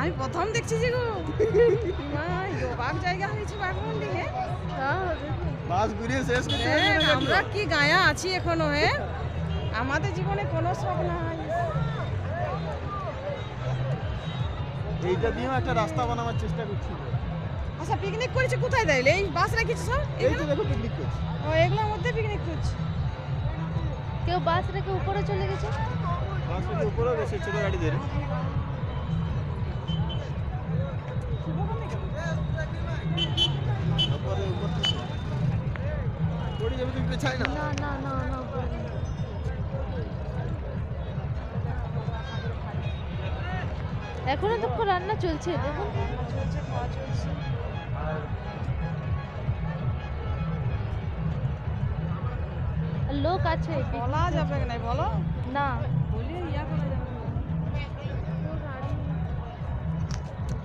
আমি প্রথম দেখছি যে গো বাঘ জায়গা হয়েছে বাঘমন্ডিলে। বাস ঘুরিয়ে শেষ করতে আমরা কি গায়া আছি এখনো আমাদের জীবনে কোনো শখ নাই। এইটা দিয়েও একটা রাস্তা বানাবার চেষ্টা করছি। আচ্ছা পিকনিক করেছে কোথায় তাইলে? এই বাস রেখেছে সব এই তো দেখো পিকনিক করছে। ও এগুলোর মধ্যে পিকনিক করছে। কেউ বাস রেখে উপরে চলে গেছে। বাস থেকে উপরেও গেছে ছোট গাড়ি ধরে। পড়ে যাবে তুমি পেছায় না। না না না না এখনো তো রান্না চলছে দেখুন। চলছে খাওয়া চলছে। লোক আছে বলা যাবে না বলো না বলিয়ে ইয়া করা যাবে